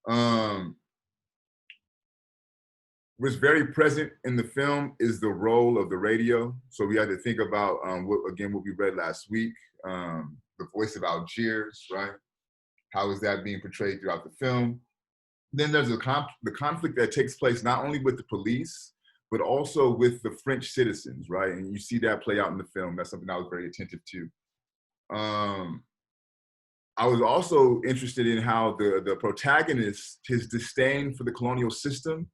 Um, what's very present in the film is the role of the radio. So we had to think about, what we read last week, the voice of Algiers, right? How is that being portrayed throughout the film? Then there's the conflict that takes place not only with the police, but also with the French citizens, right? And you see that play out in the film. That's something I was very attentive to. I was also interested in how the protagonist, his disdain for the colonial system,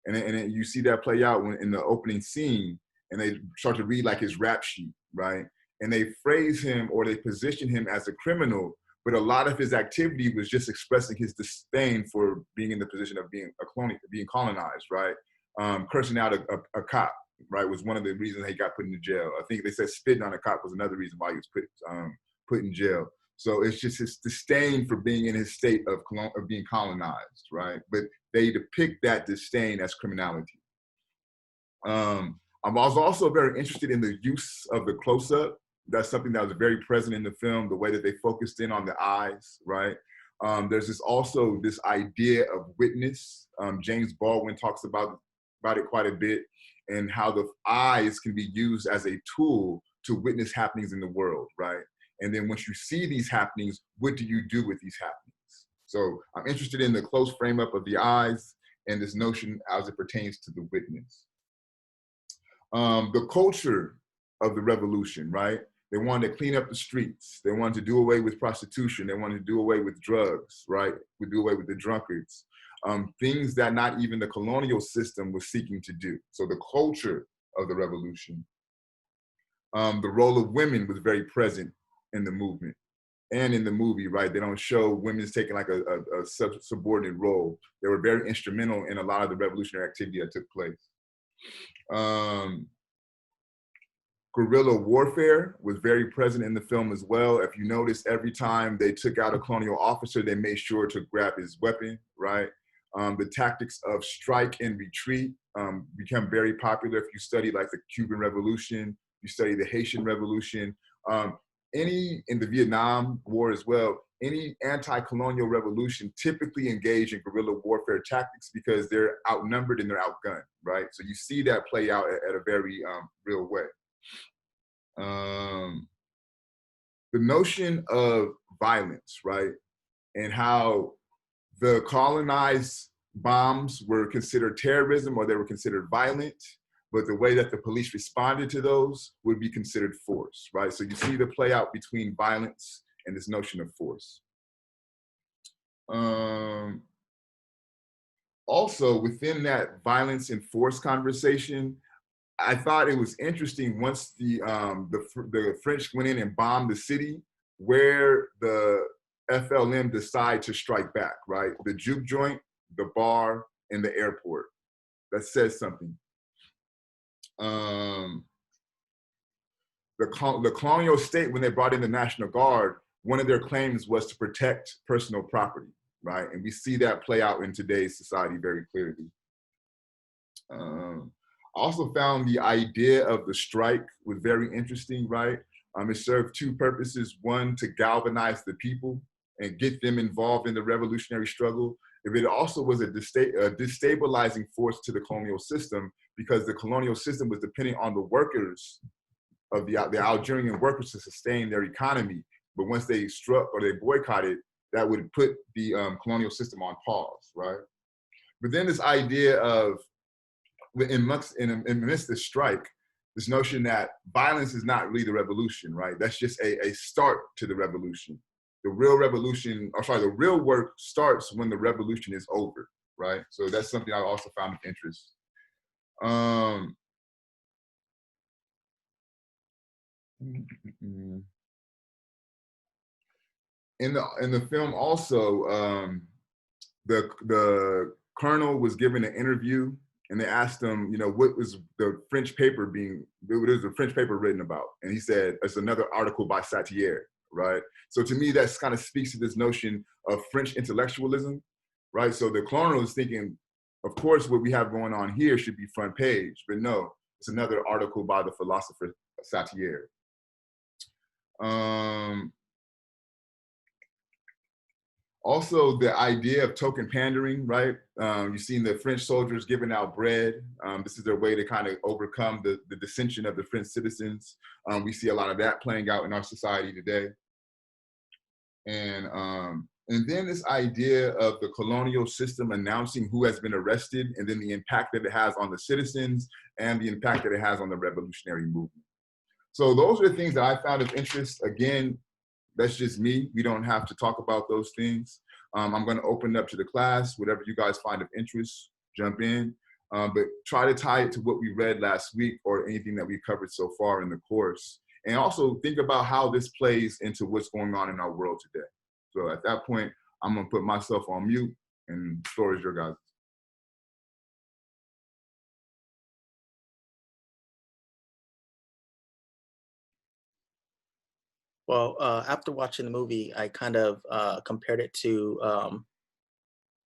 and you see that play out in the opening scene, and they start to read like his rap sheet, right? And they phrase him or they position him as a criminal, but a lot of his activity was just expressing his disdain for being in the position of being being colonized, right? Cursing out a cop, right, was one of the reasons he got put into jail. I think they said spitting on a cop was another reason why he was put in jail. So it's just his disdain for being in his state of being colonized, right? But they depict that disdain as criminality. I was also very interested in the use of the close-up. That's something that was very present in the film, the way that they focused in on the eyes, right? There's also this idea of witness. James Baldwin talks about it quite a bit, and how the eyes can be used as a tool to witness happenings in the world, right? And then once you see these happenings, what do you do with these happenings? So I'm interested in the close frame up of the eyes and this notion as it pertains to the witness. The culture of the revolution, right? They wanted to clean up the streets. They wanted to do away with prostitution. They wanted to do away with drugs, right? We do away with the drunkards. Things that not even the colonial system was seeking to do. So the culture of the revolution. The role of women was very present in the movement and in the movie, right? They don't show women taking like a subordinate role. They were very instrumental in a lot of the revolutionary activity that took place. Guerrilla warfare was very present in the film as well. If you notice, every time they took out a colonial officer, they made sure to grab his weapon, right? The tactics of strike and retreat become very popular. If you study like the Cuban Revolution, you study the Haitian Revolution, in the Vietnam War as well, any anti-colonial revolution typically engage in guerrilla warfare tactics because they're outnumbered and they're outgunned, right? So you see that play out at a very real way. The notion of violence, right? And how the colonized bombs were considered terrorism or they were considered violent, but the way that the police responded to those would be considered force, right? So you see the play out between violence and this notion of force. Also, within that violence and force conversation, I thought it was interesting once the French went in and bombed the city, where the FLM decide to strike back, right? The juke joint, the bar, and the airport. That says something. The colonial state, when they brought in the National Guard, one of their claims was to protect personal property, right? And we see that play out in today's society very clearly. I also found the idea of the strike was very interesting, right? It served two purposes. One, to galvanize the people and get them involved in the revolutionary struggle. If it also was a destabilizing force to the colonial system, because the colonial system was depending on the workers of the Algerian workers to sustain their economy. But once they struck or they boycotted, that would put the colonial system on pause, right? But then this idea of, amidst the strike, this notion that violence is not really the revolution, right? That's just a start to the revolution. The real revolution, the real work starts when the revolution is over, right? So that's something I also found of interest. In the film also, the colonel was given an interview, and they asked him, what was the French paper written about? And he said, it's another article by Satier, right? So to me, that's kind of speaks to this notion of French intellectualism, right? So the colonel is thinking, of course, what we have going on here should be front page, but no, it's another article by the philosopher Satier. Also, the idea of token pandering, right? You've seen the French soldiers giving out bread. This is their way to kind of overcome the dissension of the French citizens. We see a lot of that playing out in our society today. And then this idea of the colonial system announcing who has been arrested, and then the impact that it has on the citizens and the impact that it has on the revolutionary movement. So those are the things that I found of interest. Again, that's just me. We don't have to talk about those things. I'm going to open it up to the class. Whatever you guys find of interest, jump in. But try to tie it to what we read last week or anything that we covered so far in the course. And also think about how this plays into what's going on in our world today. So at that point, I'm going to put myself on mute, and the floor is your guys'. Well, after watching the movie, I kind of compared it to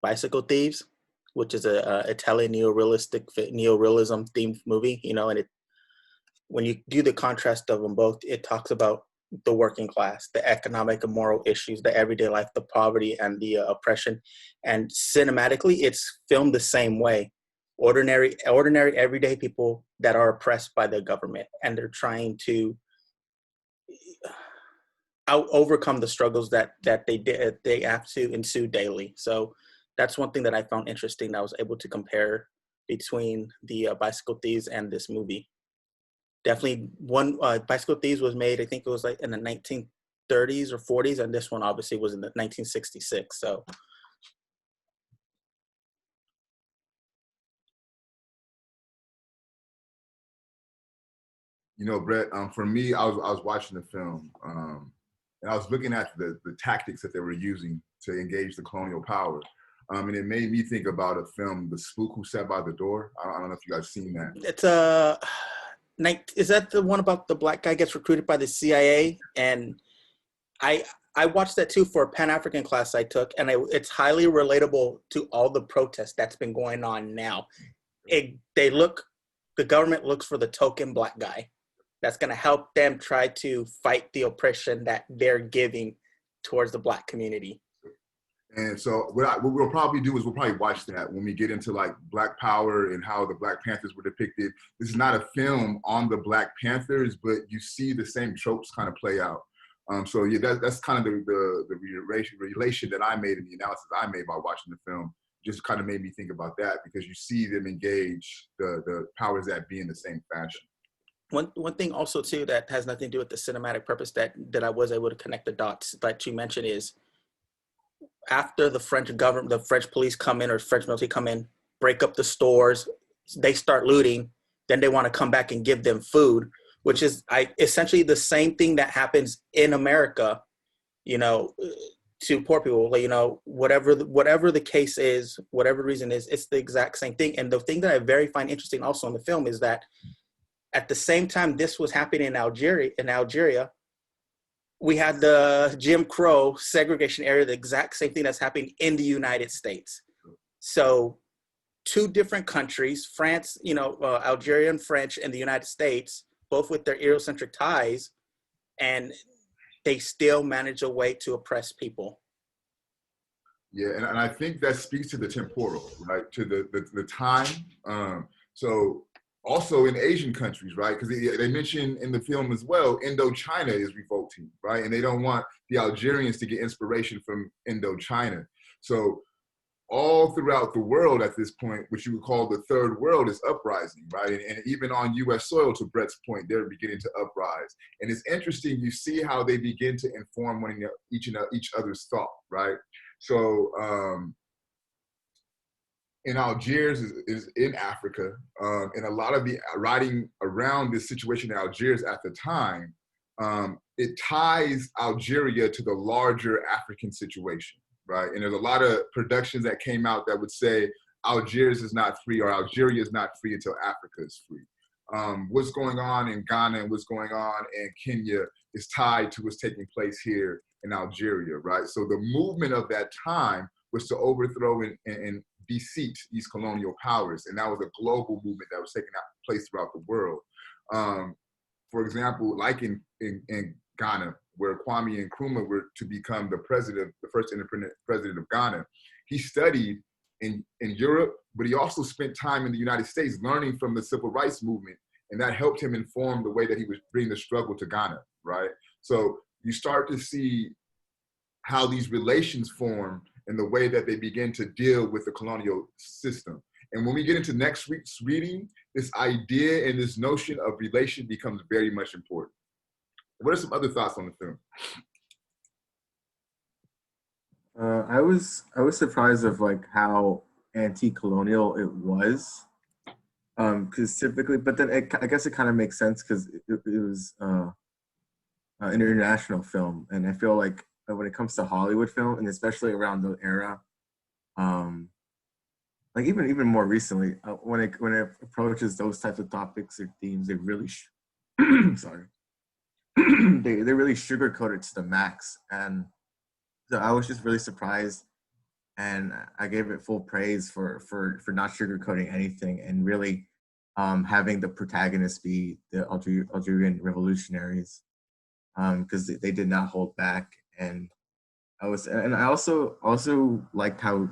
Bicycle Thieves, which is a Italian neorealism themed movie. You know, and when you do the contrast of them both, it talks about the working class, the economic and moral issues, the everyday life, the poverty, and the oppression. And cinematically, it's filmed the same way. Ordinary, everyday people that are oppressed by the government, and they're trying to overcome the struggles that they have to ensue daily. So that's one thing that I found interesting, that I was able to compare between the Bicycle Thieves and this movie. Definitely one Bicycle Thieves was made, I think it was like in the 1930s or 40s, and this one obviously was in the 1966. So You know, Brett, for me, I was watching the film, and I was looking at the tactics that they were using to engage the colonial power. And it made me think about a film, The Spook Who Sat by the Door. I don't know if you guys seen that. it's is that the one about the black guy gets recruited by the CIA? And I watched that too for a Pan-African class I took, and it's highly relatable to all the protests that's been going on now. The government looks for the token black guy that's going to help them try to fight the oppression that they're giving towards the black community. And so what we'll probably do is we'll probably watch that when we get into like Black Power and how the Black Panthers were depicted. This is not a film on the Black Panthers, but you see the same tropes kind of play out. So yeah, that's kind of the relation that I made in the analysis I made by watching the film. Just kind of made me think about that, because you see them engage the powers that be in the same fashion. One thing also too that has nothing to do with the cinematic purpose that I was able to connect the dots that you mentioned is, after the French government, the French police come in, or French military come in, break up the stores, they start looting, then they want to come back and give them food, which is essentially the same thing that happens in America, you know, to poor people. You know, whatever the case is, whatever the reason is, it's the exact same thing. And the thing that I find interesting also in the film is that at the same time this was happening in Algeria, we had the Jim Crow segregation area, the exact same thing that's happening in the United States. So two different countries, France, you know, Algeria and French, and the United States, both with their Eurocentric ties, and they still manage a way to oppress people. Yeah, and I think that speaks to the temporal, right? To the time. So also in Asian countries, right? Because they mention in the film as well, Indochina is revolting, right? And they don't want the Algerians to get inspiration from Indochina. So all throughout the world at this point, which you would call the third world, is uprising, right? And even on US soil, to Brett's point, they're beginning to uprise. And it's interesting, you see how they begin to inform each other's thought, right? So in Algiers is in Africa, and a lot of the writing around this situation in Algiers at the time, it ties Algeria to the larger African situation, right? And there's a lot of productions that came out that would say Algiers is not free, or Algeria is not free until Africa is free. What's going on in Ghana and what's going on in Kenya is tied to what's taking place here in Algeria, right? So the movement of that time was to overthrow and beseech these colonial powers. And that was a global movement that was taking place throughout the world. For example, like in Ghana, where Kwame Nkrumah were to become the president, the first independent president of Ghana. He studied in Europe, but he also spent time in the United States learning from the civil rights movement, and that helped him inform the way that he was bringing the struggle to Ghana, right? So you start to see how these relations form and the way that they begin to deal with the colonial system. And when we get into next week's reading, this idea and this notion of relation becomes very much important. What are some other thoughts on the film? I was surprised of like how anti-colonial it was, because typically, but then I guess it kind of makes sense because it was an international film, and I feel like when it comes to Hollywood film, and especially around the era, like even more recently, when it approaches those types of topics or themes, they really sorry, they really sugarcoat it to the max, and so I was just really surprised, and I gave it full praise for not sugarcoating anything and really having the protagonists be the Algerian revolutionaries, because they did not hold back. And I also liked how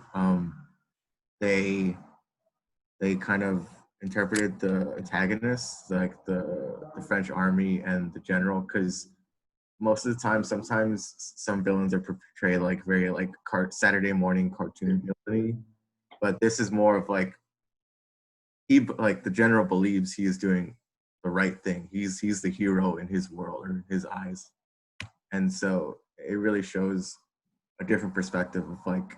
they kind of interpreted the antagonists, like the French army and the general, because most of the time, sometimes some villains are portrayed like very like Saturday morning cartoon villainy, but this is more of like the general believes he is doing the right thing. He's the hero in his world or in his eyes, and so it really shows a different perspective of like,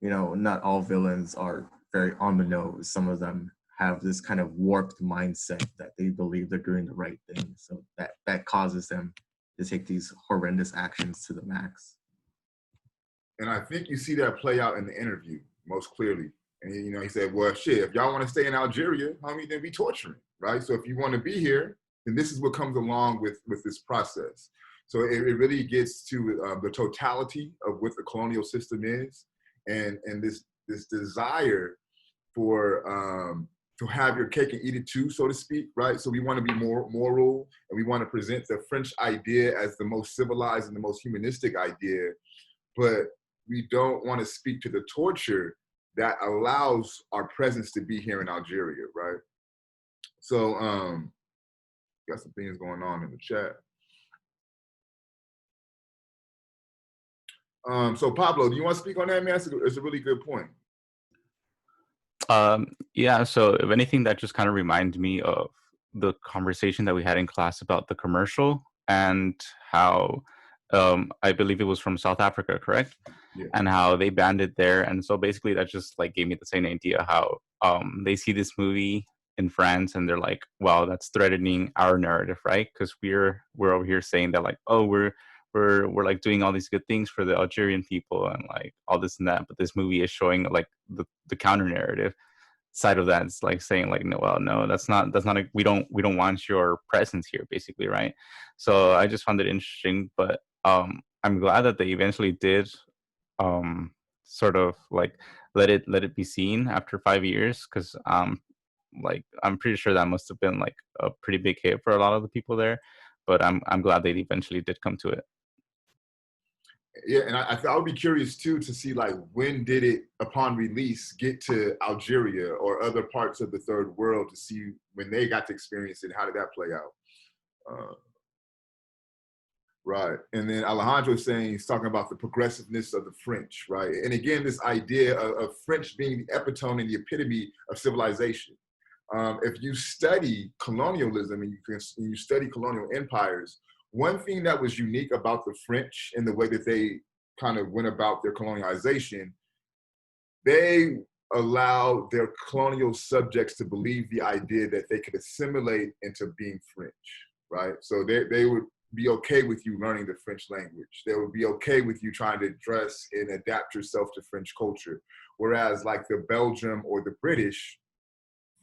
not all villains are very on the nose. Some of them have this kind of warped mindset that they believe they're doing the right thing, so that causes them to take these horrendous actions to the max. And I think you see that play out in the interview most clearly. And he said, well, shit, if y'all want to stay in Algeria, homie, then we torturing, right? So if you want to be here, then this is what comes along with this process. So it really gets to the totality of what the colonial system is, and this desire for to have your cake and eat it too, so to speak, right? So we want to be more moral, and we want to present the French idea as the most civilized and the most humanistic idea, but we don't want to speak to the torture that allows our presence to be here in Algeria, right? So got some things going on in the chat. So Pablo, do you want to speak on that, man? It's a really good point. Yeah, so if anything, that just kind of reminds me of the conversation that we had in class about the commercial and how I believe it was from South Africa, correct? Yeah. And how they banned it there. And so basically that just like gave me the same idea how they see this movie in France and they're like, wow, that's threatening our narrative, right? Because we're over here saying that like, oh, we're like doing all these good things for the Algerian people and like all this and that, but this movie is showing like the counter narrative side of that. It's like saying like, no, that's not we don't want your presence here, basically, right? So I just found it interesting, but I'm glad that they eventually did sort of like let it be seen after 5 years, because like I'm pretty sure that must have been like a pretty big hit for a lot of the people there, but I'm glad they eventually did come to it. Yeah, and I would be curious too to see like when did it, upon release, get to Algeria or other parts of the third world, to see when they got to experience it. How did that play out? Right, and then Alejandro is saying, he's talking about the progressiveness of the French, right? And again, this idea of French being the epitome and the epitome of civilization. If you study colonialism and you study colonial empires, one thing that was unique about the French and the way that they kind of went about their colonialization, they allowed their colonial subjects to believe the idea that they could assimilate into being French, right? So they would be okay with you learning the French language. They would be okay with you trying to dress and adapt yourself to French culture. Whereas like the Belgium or the British,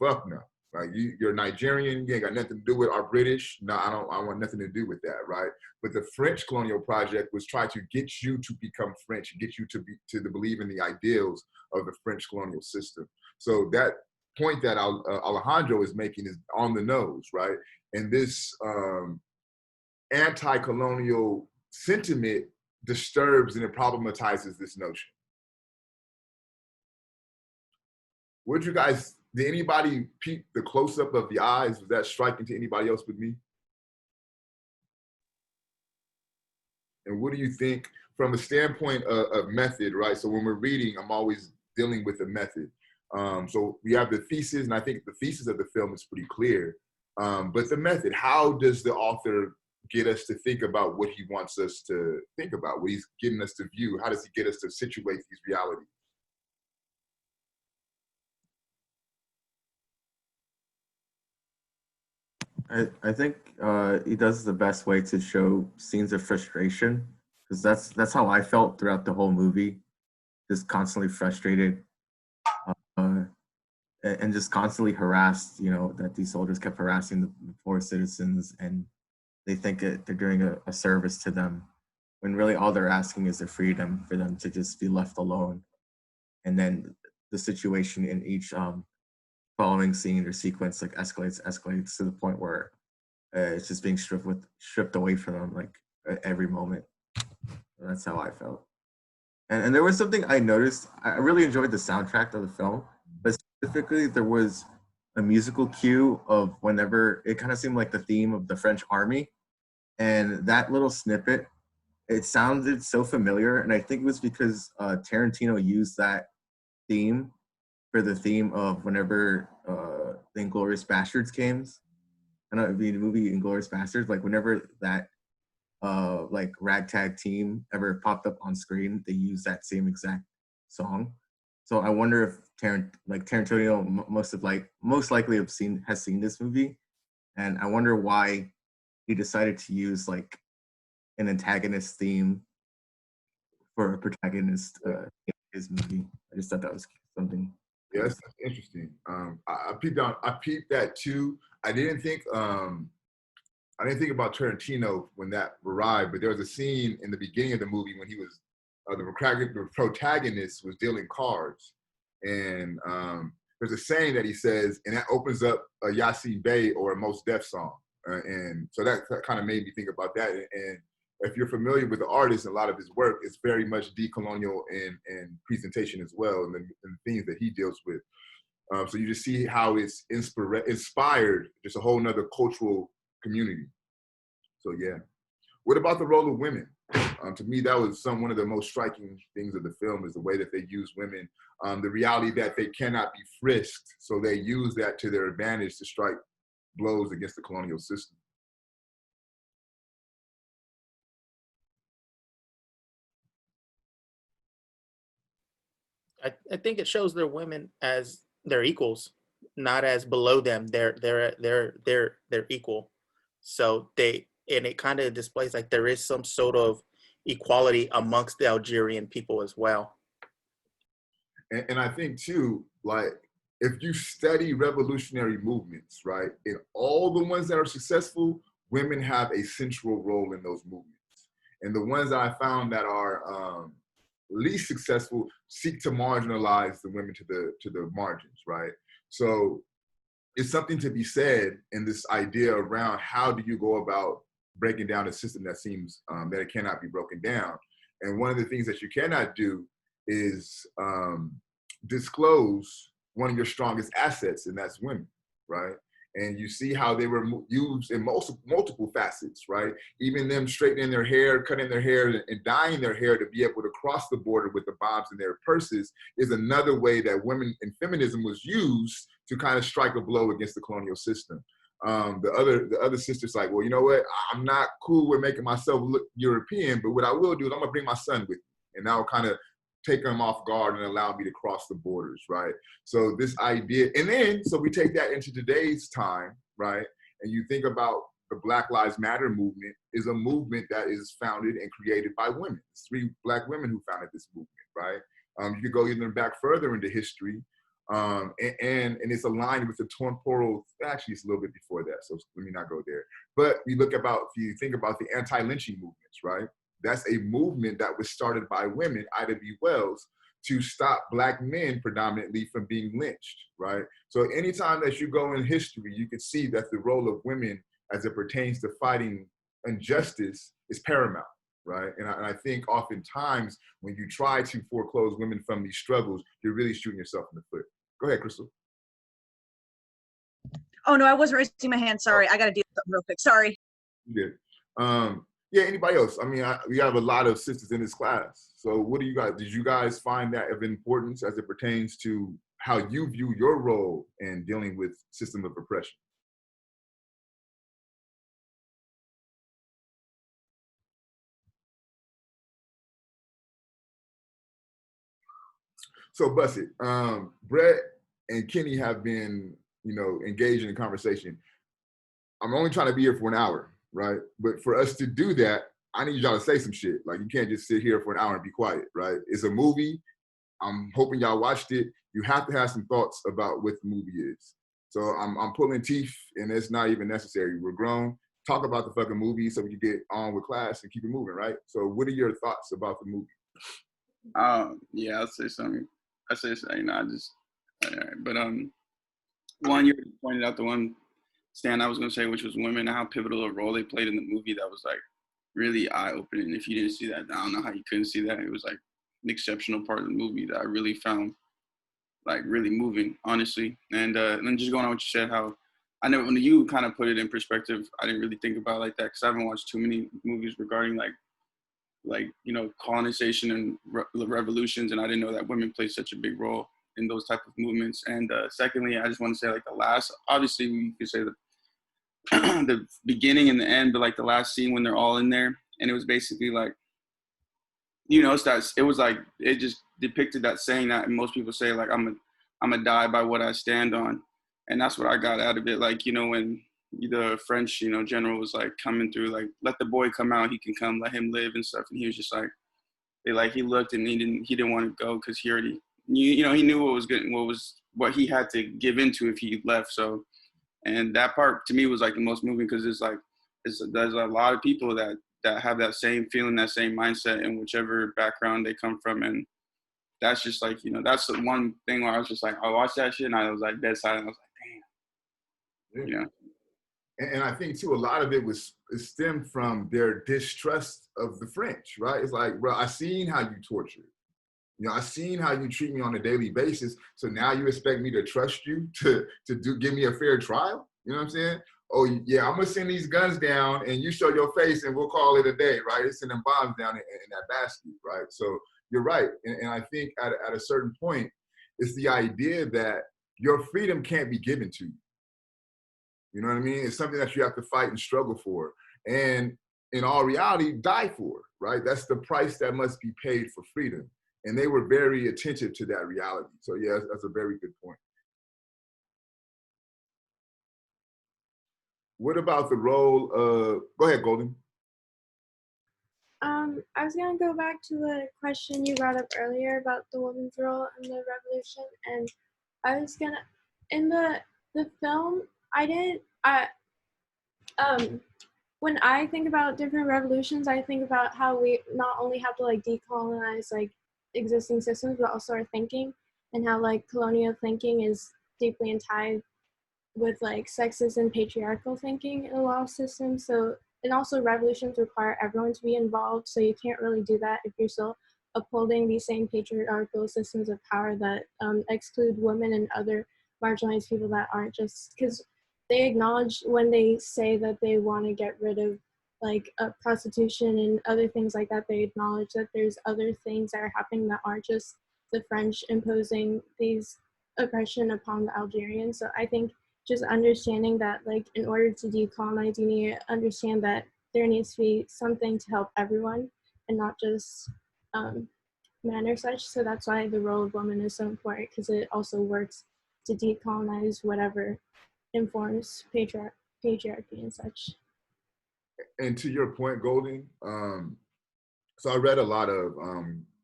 fuck no. Like you're Nigerian, you ain't got nothing to do with our British. No, I want nothing to do with that, right? But the French colonial project was try to get you to become French, get you to believe in the ideals of the French colonial system. So that point that Alejandro is making is on the nose, right? And this anti-colonial sentiment disturbs and it problematizes this notion. Did anybody peep the close-up of the eyes? Was that striking to anybody else but me? And what do you think from a standpoint of method, right? So when we're reading, I'm always dealing with the method. So we have the thesis, and I think the thesis of the film is pretty clear. But the method, how does the author get us to think about what he wants us to think about, what he's getting us to view? How does he get us to situate these realities? I think he does the best way to show scenes of frustration, because that's how I felt throughout the whole movie, just constantly frustrated and just constantly harassed. You know, that these soldiers kept harassing the poor citizens, and they think they're doing a service to them, when really all they're asking is their freedom, for them to just be left alone. And then the situation in each following scene or sequence like escalates to the point where it's just being stripped away from them, like every moment. That's how I felt. And there was something I noticed. I really enjoyed the soundtrack of the film, but specifically there was a musical cue of whenever it kind of seemed like the theme of the French army, and that little snippet, it sounded so familiar. And I think it was because Tarantino used that theme for the theme of whenever the Inglourious Bastards came. I know the movie Inglourious Bastards, like whenever that like ragtag team ever popped up on screen, they used that same exact song. So I wonder if Tarantino most likely has seen this movie, and I wonder why he decided to use like an antagonist theme for a protagonist in his movie. I just thought that was something. Yes, that's interesting. I peeped that too. I didn't think about Tarantino when that arrived, but there was a scene in the beginning of the movie when he was the protagonist was dealing cards, and there's a saying that he says, and that opens up a Yasin Bey or a Mos Def song, and so that kind of made me think about that. And if you're familiar with the artist and a lot of his work, it's very much decolonial and presentation as well, and the themes that he deals with. So you just see how it's inspired just a whole nother cultural community. So yeah. What about the role of women? To me, that was one of the most striking things of the film, is the way that they use women. The reality that they cannot be frisked, so they use that to their advantage to strike blows against the colonial system. I think it shows their women as their equals, not as below them. They're equal. So it kind of displays like there is some sort of equality amongst the Algerian people as well. And I think too, like, if you study revolutionary movements, right, in all the ones that are successful, women have a central role in those movements. And the ones that I found that are least successful seek to marginalize the women to the margins, right? So it's something to be said in this idea around how do you go about breaking down a system that seems that it cannot be broken down. And one of the things that you cannot do is disclose one of your strongest assets, and that's women, right? And you see how they were used in multiple facets, right? Even them straightening their hair, cutting their hair, and dyeing their hair to be able to cross the border with the bombs in their purses is another way that women and feminism was used to kind of strike a blow against the colonial system. The other sisters like, well, you know what? I'm not cool with making myself look European, but what I will do is I'm gonna bring my son with me, and that'll kind of take them off guard and allow me to cross the borders, right? So this idea, and then, so we take that into today's time, right? And you think about the Black Lives Matter movement is a movement that is founded and created by women. It's 3 Black women who founded this movement, right? You could go even back further into history, and it's aligned with the temporal, actually it's a little bit before that, so let me not go there. But if you think about the anti-lynching movements, right? That's a movement that was started by women, Ida B. Wells, to stop Black men predominantly from being lynched, right? So anytime that you go in history, you can see that the role of women as it pertains to fighting injustice is paramount, right? And I think oftentimes when you try to foreclose women from these struggles, you're really shooting yourself in the foot. Go ahead, Crystal. Oh no, I wasn't raising my hand. Sorry, I got to do something real quick. Sorry. You did. Yeah, anybody else? I mean, we have a lot of sisters in this class. So what do you guys, did you guys find that of importance as it pertains to how you view your role in dealing with system of oppression? So Busset, Brett and Kenny have been, engaged in a conversation. I'm only trying to be here for an hour, right? But for us to do that, I need y'all to say some shit. Like, you can't just sit here for an hour and be quiet, right? It's a movie. I'm hoping y'all watched it. You have to have some thoughts about what the movie is. So I'm pulling teeth, and it's not even necessary. We're grown. Talk about the fucking movie so we can get on with class and keep it moving, right? So what are your thoughts about the movie? Yeah, I'll say something. But one, you pointed out the one stand I was gonna say, which was women, and how pivotal a role they played in the movie. That was like really eye-opening. If you didn't see that, I don't know how you couldn't see that. It was like an exceptional part of the movie that I really found like really moving, honestly. And then just going on what you said, how I never, when you kind of put it in perspective, I didn't really think about it like that, because I haven't watched too many movies regarding like colonization and revolutions, and I didn't know that women play such a big role in those type of movements. And secondly, I just want to say, like, the last, obviously we could say the beginning and the end, but like the last scene when they're all in there, and it was basically like, it was like, it just depicted that saying that most people say, like, I'm gonna die by what I stand on. And that's what I got out of it. Like, when the French, general was like coming through, like, let the boy come out, he can come, let him live and stuff. And he was just like, he looked and he didn't want to go, because he already, he knew what was good, what he had to give into if he left. So, and that part to me was like the most moving, because it's like, there's a lot of people that have that same feeling, that same mindset in whichever background they come from. And that's just like, that's the one thing where I was just like, I watched that shit and I was like dead silent. I was like, damn. Yeah. And I think too, a lot of it stemmed from their distrust of the French, right? It's like, bro, I seen how you torture. I seen how you treat me on a daily basis. So now you expect me to trust you to give me a fair trial? You know what I'm saying? Oh yeah, I'm gonna send these guns down and you show your face and we'll call it a day, right? It's sending bombs down in that basket, right? So you're right. And I think at a certain point, it's the idea that your freedom can't be given to you. You know what I mean? It's something that you have to fight and struggle for. And in all reality, die for, right? That's the price that must be paid for freedom. And they were very attentive to that reality. So yeah, that's a very good point. What about the role of, go ahead, Golden. I was gonna go back to the question you brought up earlier about the woman's role in the revolution, and I was gonna, in the film, when I think about different revolutions, I think about how we not only have to like decolonize like existing systems, but also our thinking, and how like colonial thinking is deeply tied with like sexist and patriarchal thinking in a lot of systems. So, and also revolutions require everyone to be involved. So you can't really do that if you're still upholding these same patriarchal systems of power that exclude women and other marginalized people that aren't, just because they acknowledge when they say that they want to get rid of like prostitution and other things like that, they acknowledge that there's other things that are happening that aren't just the French imposing these oppression upon the Algerians. So I think just understanding that, like, in order to decolonize, you need to understand that there needs to be something to help everyone and not just men or such. So that's why the role of women is so important, because it also works to decolonize whatever informs patriarchy and such. And to your point, Golden, so I read a lot of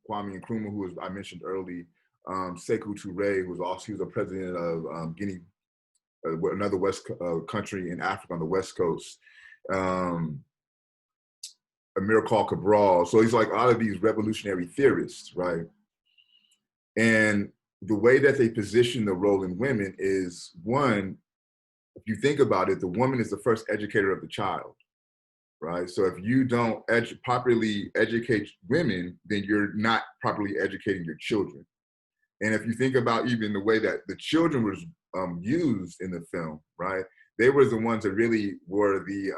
Kwame Nkrumah, who I mentioned early, Sekou Touré, he was a president of Guinea, another West country in Africa on the West Coast. Amilcar Cabral. So he's like a lot of these revolutionary theorists, right? And the way that they position the role in women is, one, if you think about it, the woman is the first educator of the child, right? So if you don't properly educate women, then you're not properly educating your children. And if you think about even the way that the children was used in the film, right? They were the ones that really were the,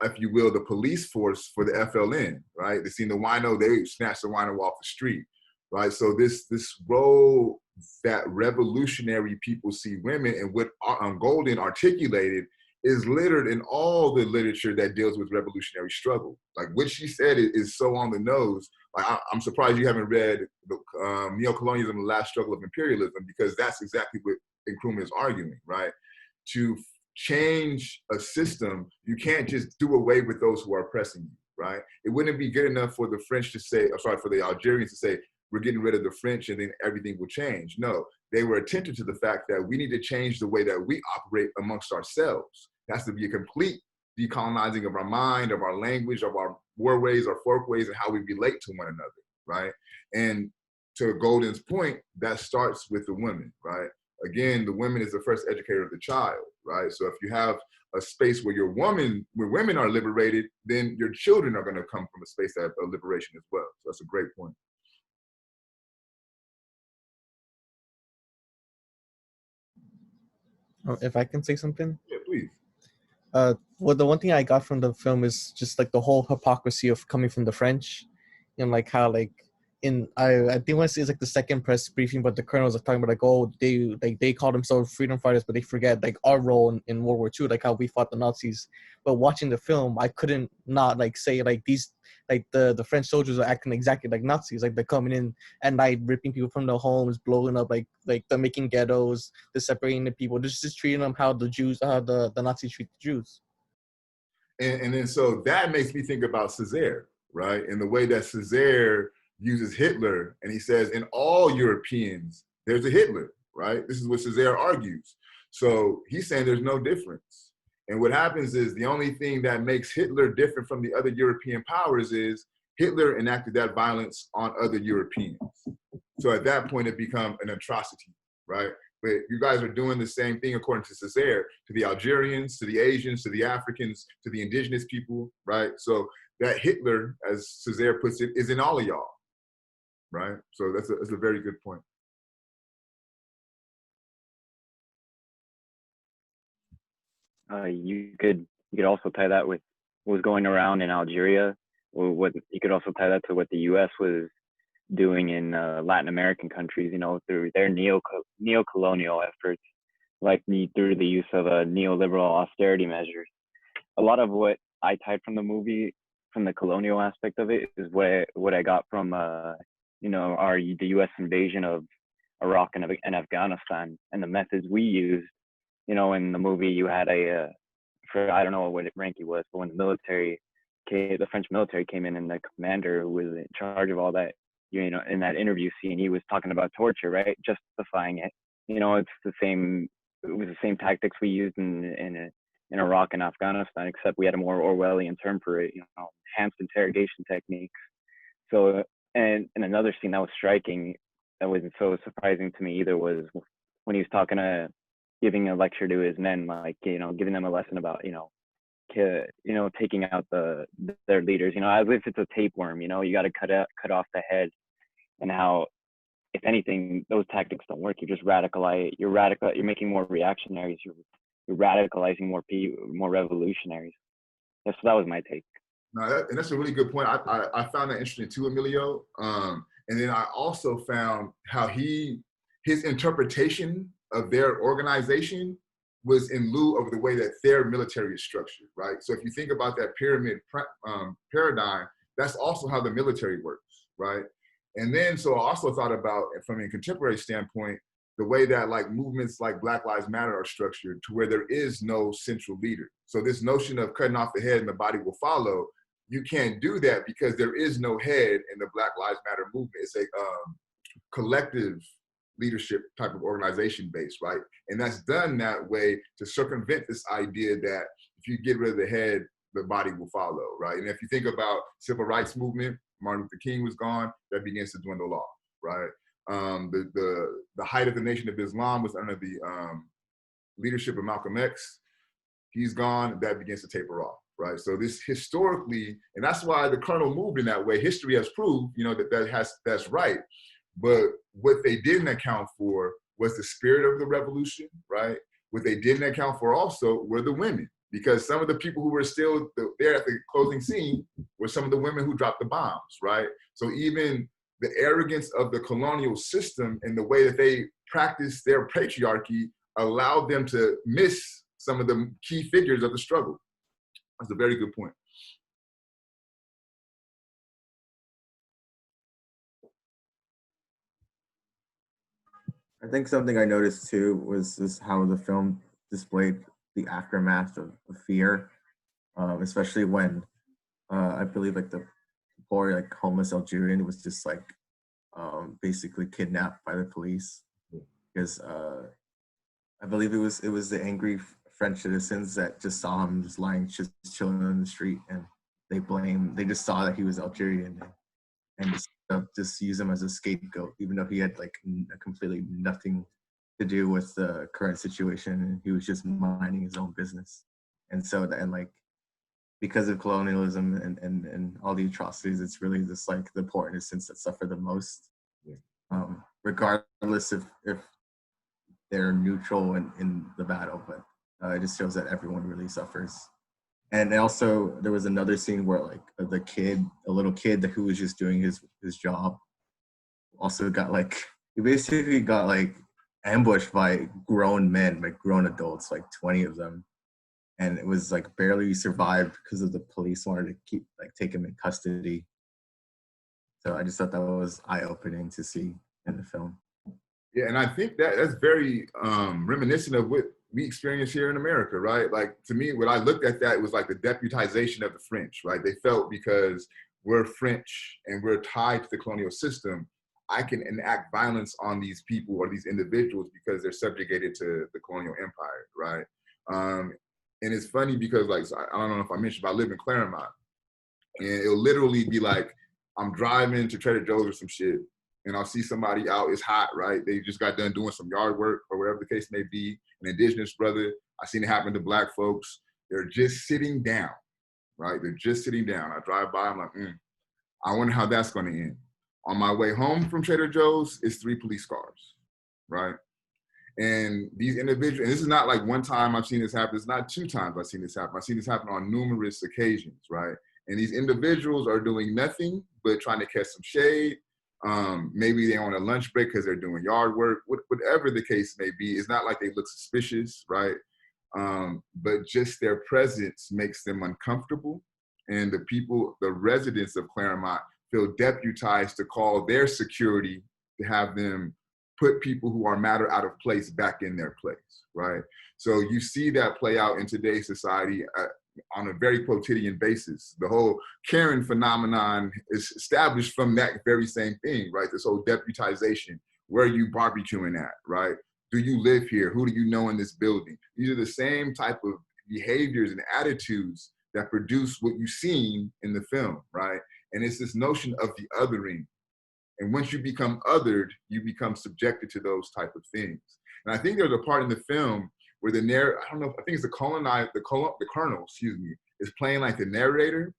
if you will, the police force for the FLN, right? They seen the wino, they snatched the wino off the street, right? So this role that revolutionary people see women, and what Golden articulated is littered in all the literature that deals with revolutionary struggle. Like what she said is so on the nose. Like I'm surprised you haven't read Neocolonialism, The Last Struggle of Imperialism, because that's exactly what Nkrumah is arguing, right? To change a system, you can't just do away with those who are oppressing you, right? It wouldn't be good enough for the French to say, or sorry, for the Algerians to say, we're getting rid of the French and then everything will change. No, they were attentive to the fact that we need to change the way that we operate amongst ourselves. It has to be a complete decolonizing of our mind, of our language, of our war ways, our folk ways, and how we relate to one another, right? And to Golden's point, that starts with the women, right? Again, the women is the first educator of the child, right? So if you have a space where women are liberated, then your children are going to come from a space of liberation as well. So that's a great point. If I can say something. Yeah, please. Well, the one thing I got from the film is just like the whole hypocrisy of coming from the French, and like how like I think once it's like the second press briefing, but the colonels are talking about like, oh, they call themselves freedom fighters, but they forget like our role in World War II, like how we fought the Nazis. But watching the film, I couldn't not like say like these like the French soldiers are acting exactly like Nazis, like they're coming in at night, ripping people from their homes, blowing up like they're making ghettos, they're separating the people, they're just treating them how the Nazis treat the Jews. And then so that makes me think about Césaire, right? And the way that Césaire uses Hitler, and he says, in all Europeans, there's a Hitler, right? This is what Césaire argues. So he's saying there's no difference. And what happens is the only thing that makes Hitler different from the other European powers is Hitler enacted that violence on other Europeans. So at that point, it becomes an atrocity, right? But you guys are doing the same thing, according to Césaire, to the Algerians, to the Asians, to the Africans, to the indigenous people, right? So that Hitler, as Césaire puts it, is in all of y'all, right? So that's a very good point. You could also tie that with what was going around in Algeria. What you could also tie that to what the U.S. was doing in Latin American countries, you know, through their neo-colonial efforts, like through the use of neoliberal austerity measures. A lot of what I tied from the movie, from the colonial aspect of it, is what I got from, you know, the U.S. invasion of Iraq and Afghanistan, and the methods we used. You know, in the movie, you had I don't know what rank he was, but when the French military came in, and the commander who was in charge of all that, you know, in that interview scene, he was talking about torture, right? Justifying it. You know, it was the same tactics we used in Iraq and Afghanistan, except we had a more Orwellian term for it, you know, enhanced interrogation techniques. So, and another scene that was striking, that wasn't so surprising to me either, was when he was giving a lecture to his men, like, you know, giving them a lesson about, you know, taking out their leaders, you know, as if it's a tapeworm, you know, you got to cut off the head, and how, if anything, those tactics don't work. You just you're making more reactionaries. You're radicalizing more revolutionaries. Yeah, so that was my take. No, and that's a really good point. I found that interesting too, Emilio. And then I also found how his interpretation of their organization was in lieu of the way that their military is structured, right? So if you think about that pyramid paradigm, that's also how the military works, right? And then, so I also thought about, from a contemporary standpoint, the way that like movements like Black Lives Matter are structured, to where there is no central leader. So this notion of cutting off the head and the body will follow, you can't do that because there is no head in the Black Lives Matter movement. It's a collective leadership type of organization base, right? And that's done that way to circumvent this idea that if you get rid of the head, the body will follow, right? And if you think about civil rights movement, Martin Luther King was gone, that begins to dwindle off, right? The height of the Nation of Islam was under the leadership of Malcolm X. He's gone, that begins to taper off, right? So this historically, and that's why the Colonel moved in that way. History has proved, that's right. But what they didn't account for was the spirit of the revolution, right? What they didn't account for also were the women, because some of the people who were still there at the closing scene were some of the women who dropped the bombs, right? So even the arrogance of the colonial system and the way that they practiced their patriarchy allowed them to miss some of the key figures of the struggle. That's a very good point. I think something I noticed too was how the film displayed the aftermath of fear, especially when I believe like the poor like homeless Algerian was just like basically kidnapped by the police, because I believe it was the angry French citizens that just saw him just lying, just chilling on the street, and they just saw that he was Algerian and just use him as a scapegoat, even though he had like completely nothing to do with the current situation, and he was just minding his own business. And so, and like, because of colonialism and all the atrocities, it's really just like the poor innocents that suffer the most, regardless if they're neutral in the battle. But it just shows that everyone really suffers. And also, there was another scene where like a little kid who was just doing his job, also got like, he basically got like ambushed by grown men, like grown adults, like 20 of them. And it was like barely survived because of the police wanted to take him in custody. So I just thought that was eye-opening to see in the film. Yeah, and I think that's very reminiscent of what we experience here in America, right? Like, to me, when I looked at that, it was like the deputization of the French, right? They felt because we're French and we're tied to the colonial system, I can enact violence on these people or these individuals because they're subjugated to the colonial empire, right? And it's funny because, like, I don't know if I mentioned, but I live in Claremont, and it'll literally be like, I'm driving to Trader Joe's or some shit, and I'll see somebody out, it's hot, right? They just got done doing some yard work or whatever the case may be, an indigenous brother. I seen it happen to Black folks. They're just sitting down, right? They're just sitting down. I drive by, I'm like, I wonder how that's gonna end. On my way home from Trader Joe's, it's 3 police cars, right? And these individuals, and this is not like one time I've seen this happen, it's not 2 times I've seen this happen. I've seen this happen on numerous occasions, right? And these individuals are doing nothing but trying to catch some shade. Maybe they're on a lunch break because they're doing yard work, whatever the case may be. It's not like they look suspicious, right? But just their presence makes them uncomfortable. And the residents of Claremont feel deputized to call their security to have them put people who are matter out of place back in their place, right? So you see that play out in today's society on a very quotidian basis. The whole Karen phenomenon is established from that very same thing, right? This whole deputization. Where are you barbecuing at, right? Do you live here? Who do you know in this building? These are the same type of behaviors and attitudes that produce what you've seen in the film, right? And it's this notion of the othering. And once you become othered, you become subjected to those type of things. And I think there's a part in the film where I don't know, I think it's the colonel, is playing like the narrator.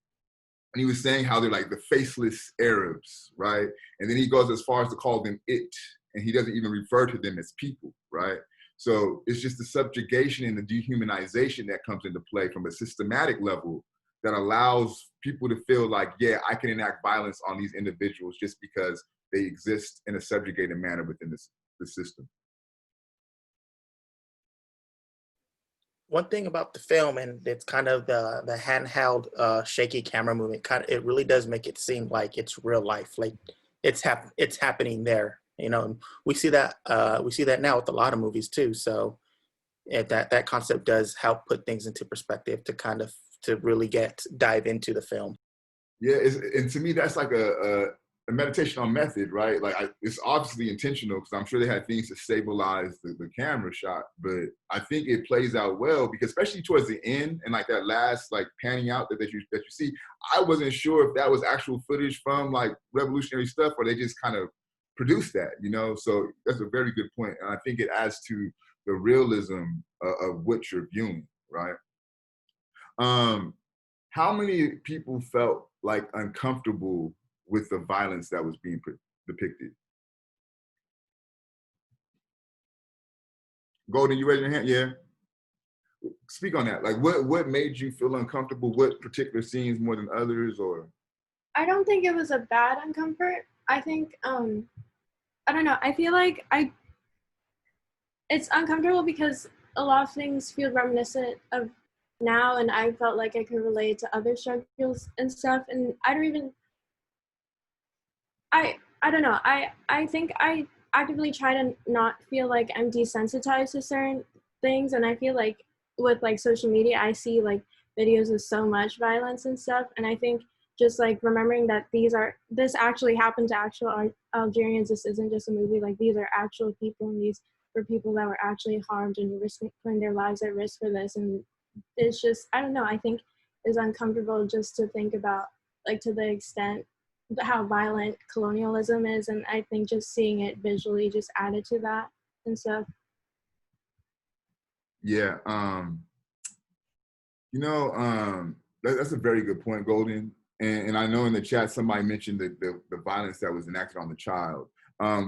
And he was saying how they're like the faceless Arabs, right? And then he goes as far as to call them it, and he doesn't even refer to them as people, right? So it's just the subjugation and the dehumanization that comes into play from a systematic level that allows people to feel like, yeah, I can enact violence on these individuals just because they exist in a subjugated manner within the system. One thing about the film, and it's kind of the handheld, shaky camera movement, it really does make it seem like it's real life, like it's happening there. You know, and we see that now with a lot of movies too. So that concept does help put things into perspective to really dive into the film. Yeah, and to me that's like a meditation on method, right? Like it's obviously intentional because I'm sure they had things to stabilize the camera shot, but I think it plays out well because especially towards the end and like that last like panning out that you see, I wasn't sure if that was actual footage from like revolutionary stuff or they just kind of produced that, you know? So that's a very good point. And I think it adds to the realism of what you're viewing, right? how many people felt like uncomfortable with the violence that was being depicted? Golden, you raising your hand? Yeah. Speak on that. Like, what made you feel uncomfortable? What particular scenes more than others, or? I don't think it was a bad uncomfort. I think I don't know. I feel like it's uncomfortable because a lot of things feel reminiscent of now, and I felt like I could relate to other struggles and stuff. And I don't know. I think I actively try to not feel like I'm desensitized to certain things, and I feel like with like social media, I see like videos of so much violence and stuff, and I think just like remembering that this actually happened to actual Algerians. This isn't just a movie. Like these are actual people, and these were people that were actually harmed and putting their lives at risk for this. And it's just, I don't know. I think it's uncomfortable just to think about, like, to the extent how violent colonialism is, and I think just seeing it visually just added to that and stuff. Yeah, that's a very good point, Golden. And I know in the chat somebody mentioned the violence that was enacted on the child,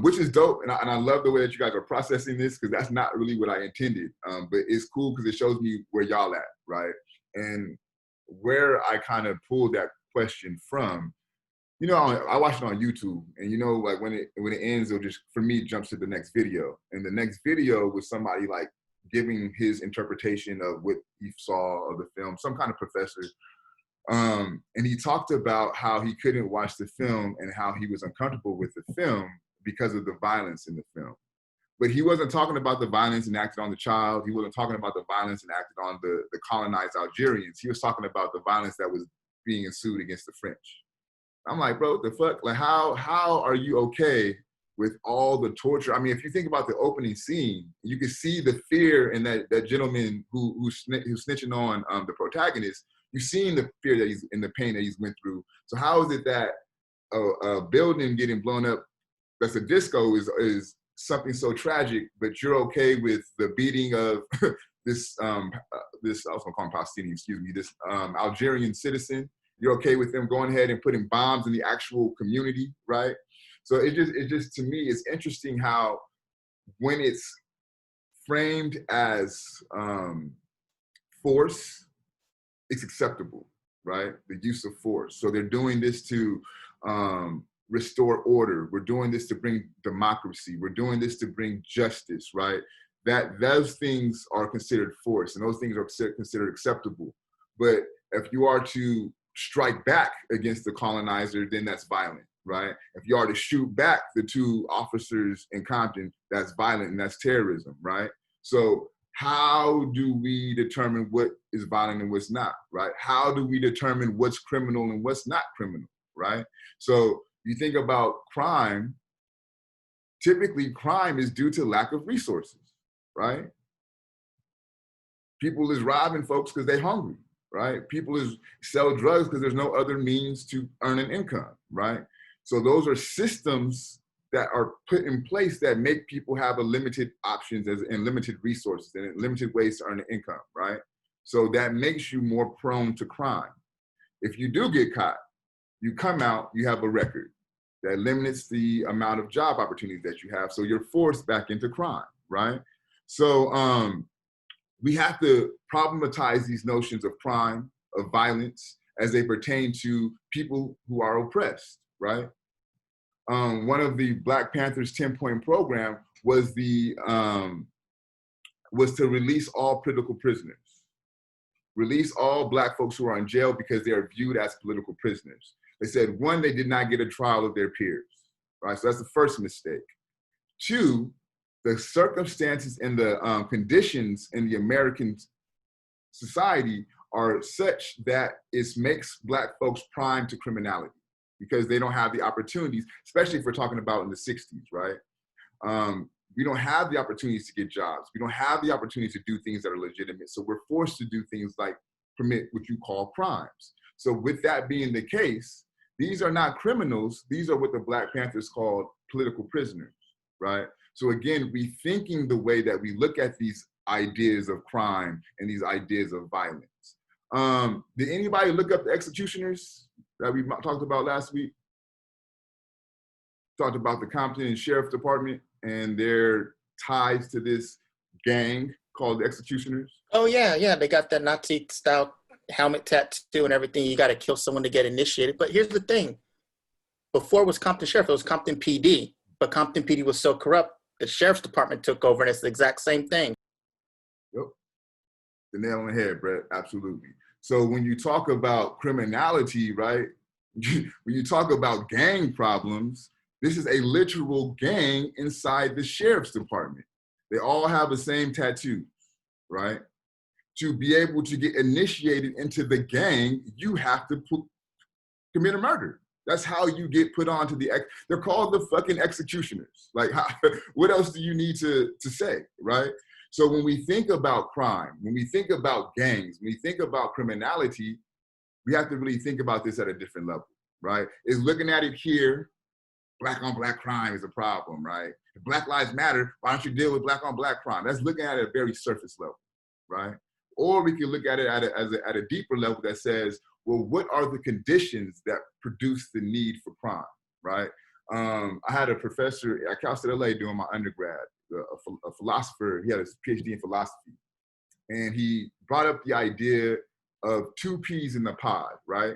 which is dope. And I love the way that you guys are processing this, because that's not really what I intended. But it's cool because it shows me where y'all at, right? And where I kind of pulled that question from. I watched it on YouTube, and like when it ends, it'll just, for me, jumps to the next video. And the next video was somebody like giving his interpretation of what he saw of the film, some kind of professor. And he talked about how he couldn't watch the film and how he was uncomfortable with the film because of the violence in the film. But he wasn't talking about the violence enacted on the child. He wasn't talking about the violence enacted on the colonized Algerians. He was talking about the violence that was being ensued against the French. I'm like, bro, what the fuck? Like, how are you okay with all the torture? I mean, if you think about the opening scene, you can see the fear in that gentleman who's snitching on the protagonist. You've seen the fear that he's in, the pain that he's went through. So how is it that a building getting blown up that's a disco is something so tragic, but you're okay with the beating of this I was gonna call him Palestinian, excuse me, this Algerian citizen? You're okay with them going ahead and putting bombs in the actual community, right? So it just to me, it's interesting how when it's framed as force, it's acceptable, right? The use of force. So they're doing this to restore order. We're doing this to bring democracy. We're doing this to bring justice, right? That those things are considered force, and those things are considered acceptable. But if you are to strike back against the colonizer, then that's violent, right? If you are to shoot back the two officers in Compton, that's violent and that's terrorism, right? So how do we determine what is violent and what's not, right? How do we determine what's criminal and what's not criminal, right? So you think about crime, typically crime is due to lack of resources, right? People is robbing folks because they're hungry, right? People is sell drugs because there's no other means to earn an income, right? So those are systems that are put in place that make people have a limited options and limited resources and limited ways to earn an income, right? So that makes you more prone to crime. If you do get caught, you come out, you have a record that limits the amount of job opportunities that you have. So you're forced back into crime, right? So we have to problematize these notions of crime, of violence, as they pertain to people who are oppressed, right? One of the Black Panthers 10-point program was to release all political prisoners. Release all Black folks who are in jail because they are viewed as political prisoners. They said, one, they did not get a trial of their peers, right? So that's the first mistake. Two, the circumstances and the conditions in the American society are such that it makes Black folks prime to criminality because they don't have the opportunities, especially if we're talking about in the 60s, right? We don't have the opportunities to get jobs. We don't have the opportunity to do things that are legitimate. So we're forced to do things like commit what you call crimes. So with that being the case, these are not criminals. These are what the Black Panthers called political prisoners, right? So again, rethinking the way that we look at these ideas of crime and these ideas of violence. Did anybody look up the executioners that we talked about last week? Talked about the Compton Sheriff Department and their ties to this gang called the executioners. Oh yeah, they got that Nazi style helmet tattoo and everything. You got to kill someone to get initiated. But here's the thing: before it was Compton Sheriff, it was Compton PD. But Compton PD was so corrupt, the Sheriff's Department took over, and it's the exact same thing. Yep, the nail on the head, Brett. Absolutely. So when you talk about criminality, right? When you talk about gang problems, this is a literal gang inside the Sheriff's Department. They all have the same tattoos, right? To be able to get initiated into the gang, you have to commit a murder. That's how you get put onto they're called the fucking executioners. Like, what else do you need to say, right? So when we think about crime, when we think about gangs, when we think about criminality, we have to really think about this at a different level, right? Is looking at it here, black on black crime is a problem, right? If Black Lives Matter, why don't you deal with black on black crime? That's looking at it at a very surface level, right? Or we can look at it at a deeper level that says, well, what are the conditions that produce the need for crime, right? I had a professor at Cal State LA doing my undergrad, a philosopher. He had his Ph.D. in philosophy. And he brought up the idea of two peas in the pod, right?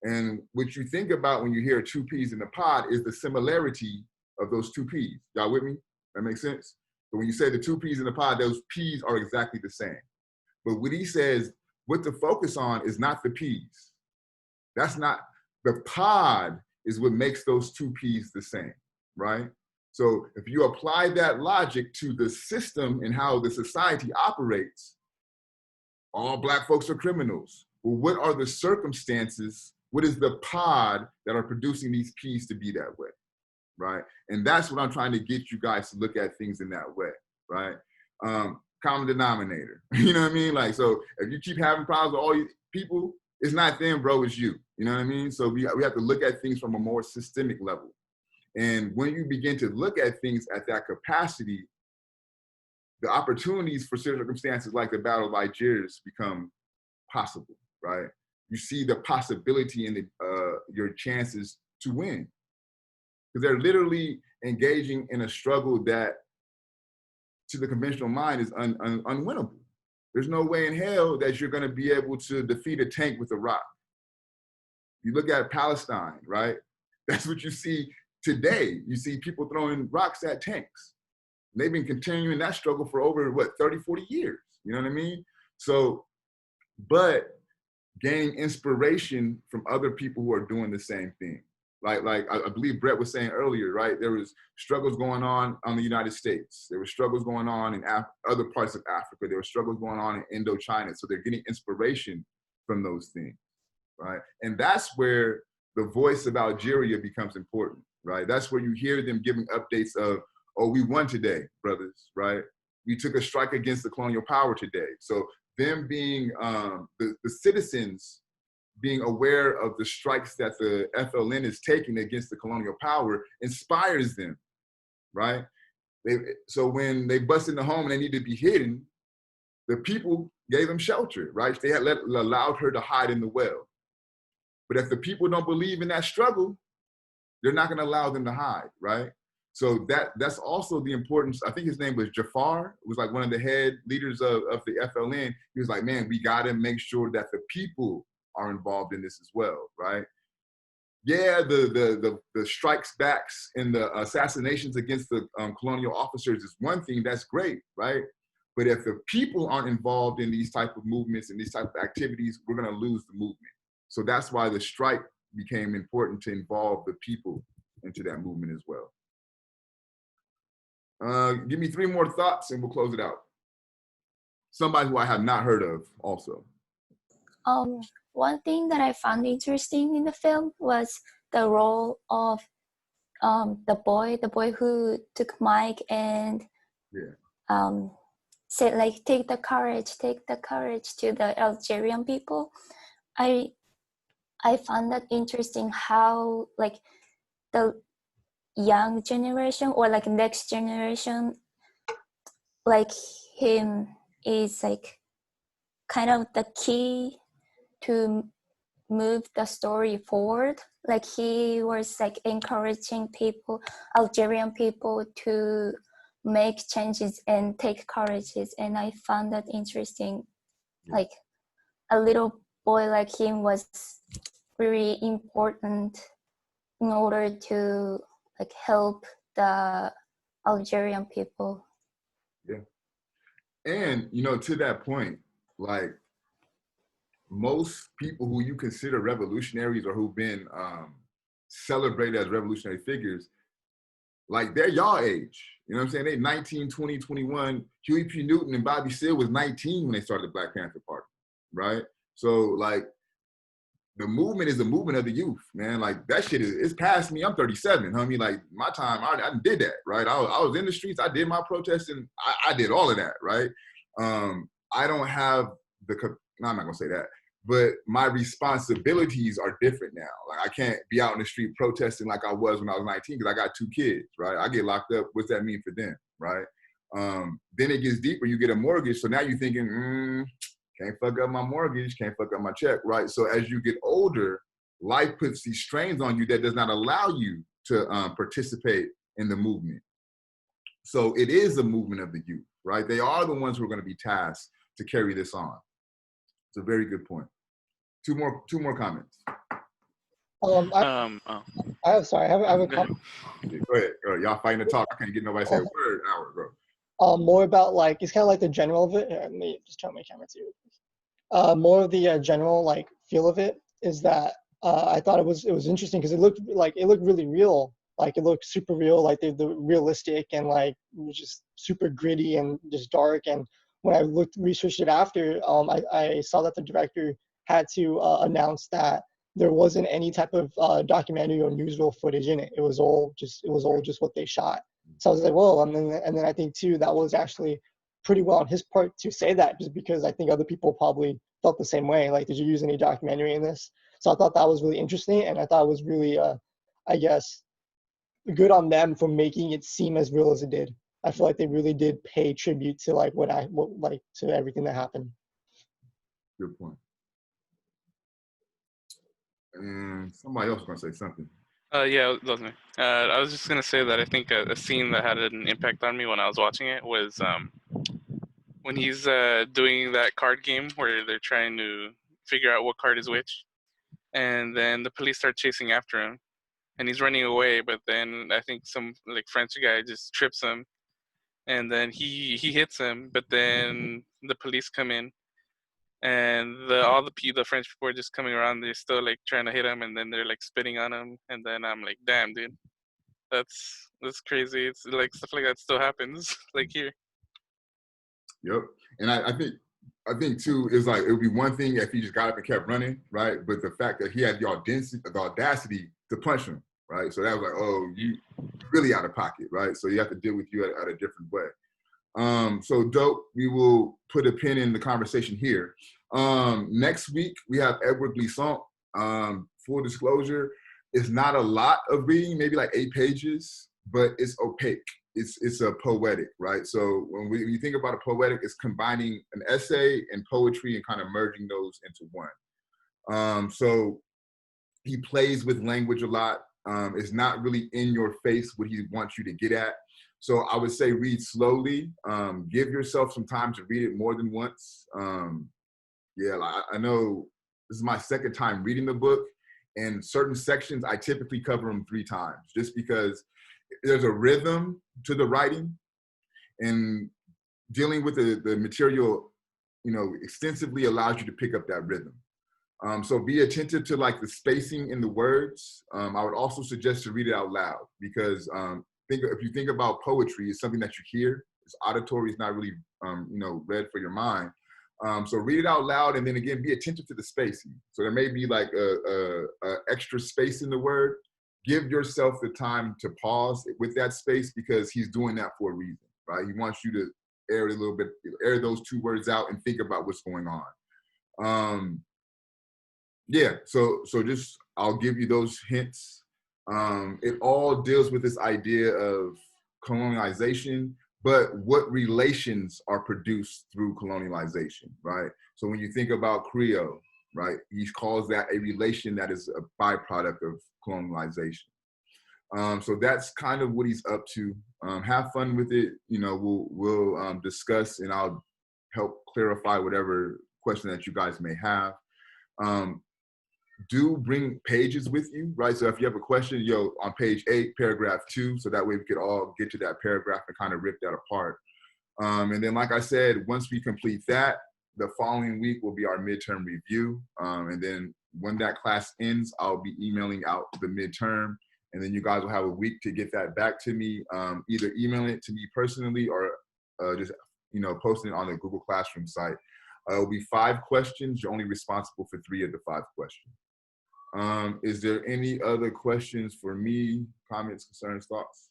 And what you think about when you hear two peas in the pod is the similarity of those two peas. Y'all with me? That makes sense? So when you say the two peas in the pod, those peas are exactly the same. But what he says, what to focus on is not the peas. That's not, the pod is what makes those two peas the same, right? So if you apply that logic to the system and how the society operates, all black folks are criminals. Well, what are the circumstances? What is the pod that are producing these peas to be that way, right? And that's what I'm trying to get you guys to look at things in that way, right? Common denominator, you know what I mean? Like, so if you keep having problems with all these people, it's not them, bro, it's you, you know what I mean? So we have to look at things from a more systemic level. And when you begin to look at things at that capacity, the opportunities for circumstances like the Battle of Algiers become possible, right? You see the possibility in your chances to win. Because they're literally engaging in a struggle that to the conventional mind is unwinnable. There's no way in hell that you're gonna be able to defeat a tank with a rock. You look at Palestine, right? That's what you see today. You see people throwing rocks at tanks. They've been continuing that struggle for over, 30, 40 years, you know what I mean? So, but gaining inspiration from other people who are doing the same thing. Like I believe Brett was saying earlier, right? There was struggles going on the United States. There were struggles going on in other parts of Africa. There were struggles going on in Indochina. So they're getting inspiration from those things, right? And that's where the voice of Algeria becomes important, right? That's where you hear them giving updates of, oh, we won today, brothers, right? We took a strike against the colonial power today. So them being the citizens being aware of the strikes that the FLN is taking against the colonial power inspires them, right? So when they bust in the home and they need to be hidden, the people gave them shelter, right? They had allowed her to hide in the well. But if the people don't believe in that struggle, they're not gonna allow them to hide, right? So that's also the importance. I think his name was Jafar, was like one of the head leaders of the FLN. He was like, man, we gotta make sure that the people are involved in this as well, right? Yeah, the strikes backs and the assassinations against the colonial officers is one thing, that's great, right? But if the people aren't involved in these type of movements and these type of activities, we're gonna lose the movement. So that's why the strike became important to involve the people into that movement as well. Give me 3 more thoughts and we'll close it out. Somebody who I have not heard of also. One thing that I found interesting in the film was the role of the boy who took Mike and said like, take the courage to the Algerian people. I found that interesting how like the young generation or like next generation like him is like kind of the key to move the story forward. Like he was like encouraging people, Algerian people, to make changes and take courages, and I found that interesting. Like a little boy like him was very important in order to like help the Algerian people. Yeah. And, you know, to that point, like most people who you consider revolutionaries or who've been celebrated as revolutionary figures, like they're y'all age. You know what I'm saying? They 19, 20, 21. Huey P. Newton and Bobby Seale was 19 when they started the Black Panther Party, right? So like the movement is the movement of the youth, man. Like that shit it's past me. I'm 37, homie. Like my time, I did that, right? I was in the streets. I did my protesting. I did all of that, right? I don't have no, I'm not gonna say that, but my responsibilities are different now. Like I can't be out in the street protesting like I was when I was 19 because I got 2 kids, right? I get locked up. What's that mean for them, right? Then it gets deeper. You get a mortgage, so now you're thinking, can't fuck up my mortgage, can't fuck up my check, right? So as you get older, life puts these strains on you that does not allow you to participate in the movement. So it is a movement of the youth, right? They are the ones who are going to be tasked to carry this on. It's a very good point. Two more comments. I have a comment. Go ahead. Y'all fighting to talk. I can't get nobody to say a word an hour, bro. More about like, it's kind of like the general of it. Let me just turn my camera to more of the general like feel of it is that I thought it was interesting because it looked really real. Like it looked super real, like the realistic and like just super gritty and just dark. And when I researched it after, I saw that the director had to announce that there wasn't any type of documentary or newsreel footage in it. It was all just what they shot. So I was like, whoa. And then I think too, that was actually pretty well on his part to say that, just because I think other people probably felt the same way. Like, did you use any documentary in this? So I thought that was really interesting. And I thought it was really, I guess, good on them for making it seem as real as it did. I feel like they really did pay tribute to like to everything that happened. Good point. And somebody else was gonna say something. Yeah, that was me. I was just gonna say that I think a scene that had an impact on me when I was watching it was when he's doing that card game where they're trying to figure out what card is which, and then the police start chasing after him, and he's running away. But then I think some like French guy just trips him, and then he hits him. But then the police come in, and all the French people are just coming around. They're still like trying to hit him, and then they're like spitting on him. And then I'm like, damn, dude, that's crazy. It's like stuff like that still happens like here. Yep. And I think too is like it would be one thing if he just got up and kept running, right? But the fact that he had the audacity to punch him, right? So that was like, oh, you really out of pocket, right? So you have to deal with you at a different way. So dope. We will put a pin in the conversation here. Next week we have Edward Glissant. Full disclosure, it's not a lot of reading, maybe like 8 pages, but it's opaque. It's a poetic, right? So when you think about a poetic, it's combining an essay and poetry and kind of merging those into one. So he plays with language a lot. It's not really in your face what he wants you to get at. So I would say read slowly. Give yourself some time to read it more than once. I know this is my 2nd time reading the book, and certain sections I typically cover them 3 times, just because there's a rhythm to the writing, and dealing with the material, extensively allows you to pick up that rhythm. So be attentive to like the spacing in the words. I would also suggest to read it out loud, because if you think about poetry, it's something that you hear. It's auditory. It's not really, read for your mind. So read it out loud, and then again, be attentive to the spacing. So there may be like a extra space in the word. Give yourself the time to pause with that space, because he's doing that for a reason, right? He wants you to air it a little bit, air those 2 words out and think about what's going on. So just, I'll give you those hints. It all deals with this idea of colonialization, but what relations are produced through colonialization, right? So when you think about Creole, right? He calls that a relation that is a byproduct of colonialization. So that's kind of what he's up to. Have fun with it. You know, we'll discuss, and I'll help clarify whatever question that you guys may have. Do bring pages with you, right? So if you have a question, on page 8, paragraph 2, so that way we could all get to that paragraph and kind of rip that apart. And then, like I said, once we complete that, the following week will be our midterm review. And then when that class ends, I'll be emailing out the midterm. And then you guys will have a week to get that back to me, either emailing it to me personally or just, posting it on the Google Classroom site. It'll be 5 questions. You're only responsible for 3 of the 5 questions. Is there any other questions for me? Comments, concerns, thoughts?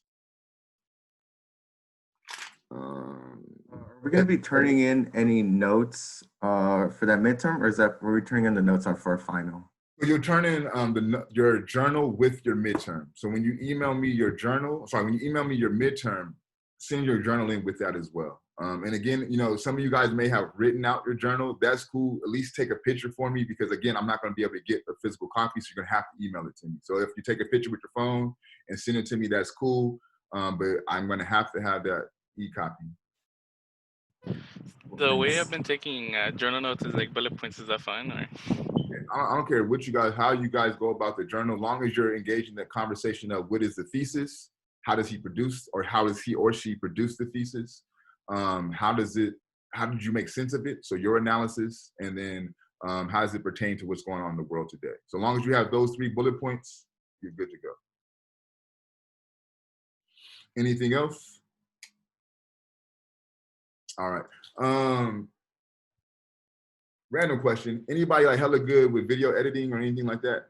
We're going to be turning in any notes for that midterm, or are we turning in the notes for our final? You'll turn in your journal with your midterm. So when you email me your midterm, send your journal in with that as well. And again, some of you guys may have written out your journal. That's cool. At least take a picture for me, because again, I'm not going to be able to get a physical copy, so you're going to have to email it to me. So if you take a picture with your phone and send it to me, that's cool. But I'm going to have that e-copy. The way I've been taking journal notes is like bullet points. Is that fine? Or? I don't care how you guys go about the journal, as long as you're engaged in the conversation of what is the thesis, how does he produce, or how does he or she produce the thesis, how did you make sense of it? So your analysis, and then how does it pertain to what's going on in the world today? So long as you have those 3 bullet points, you're good to go. Anything else? All right. Random question. Anybody like hella good with video editing or anything like that?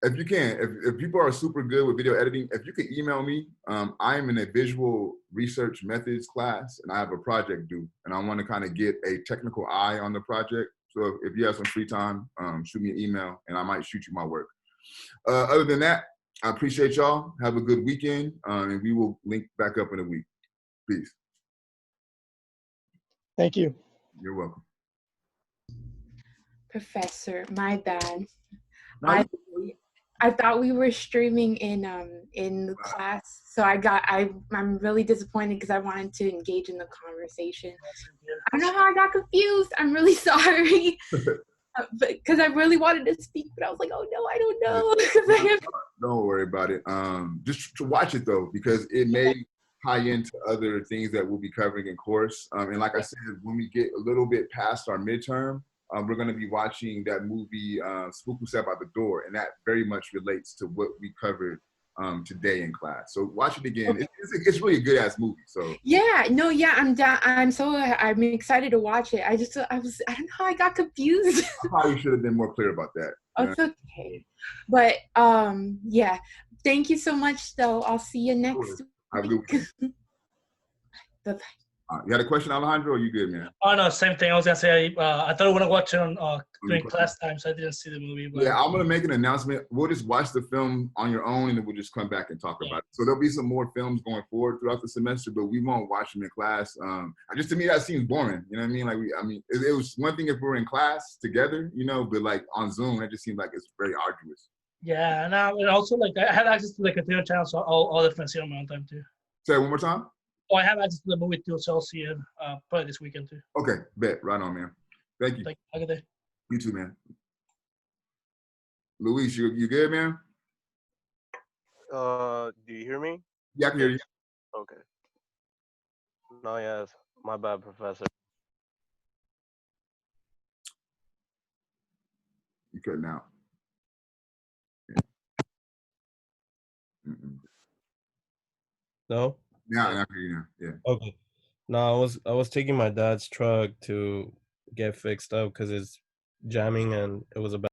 If you can, if people are super good with video editing, if you could email me, I'm in a visual research methods class, and I have a project due, and I want to kind of get a technical eye on the project. So if you have some free time, shoot me an email, and I might shoot you my work. Other than that, I appreciate y'all. Have a good weekend, and we will link back up in a week. Peace. Thank you. You're welcome. Professor, my bad. I thought we were streaming in the class, so I'm really disappointed because I wanted to engage in the conversation. I don't know how I got confused. I'm really sorry, but because I really wanted to speak, but I was like, oh no, I don't know. Don't worry about it. Just to watch it though, because it may tie into other things that we'll be covering in course. And like I said, when we get a little bit past our midterm, we're going to be watching that movie, Spook Who Sat by the Door, and that very much relates to what we covered today in class. So watch it again. Okay. It's really a good ass movie. So I'm down. I'm excited to watch it. I don't know how I got confused. I probably should have been more clear about that. It's okay, but yeah. Thank you so much, though. I'll see you next week. Bye-bye. You had a question, Alejandro, or you good, man? Oh, no, same thing. I was going to say, I thought we were going to watch it on during class time, so I didn't see the movie. But... Yeah, I'm going to make an announcement. We'll just watch the film on your own, and then we'll just come back and talk about it. So there'll be some more films going forward throughout the semester, but we won't watch them in class. Just to me, that seems boring. You know what I mean? It was one thing if we were in class together, but like on Zoom, it just seems like it's very arduous. Yeah, and also, like, I have access to, like, a theater channel, so all the friends see it on my own time, too. Say it one more time? Oh, I have access to the movie too, so I'll see it probably this weekend too. Okay, bet. Right on, man. Thank you. Have a good day. You too, man. Luis, you good, man? Do you hear me? Yeah, I can hear you. Okay. No, yes. My bad, Professor. You cutting out. Yeah. No? Yeah, I can hear you now. Yeah. Okay. No, I was taking my dad's truck to get fixed up because it's jamming and it was a bad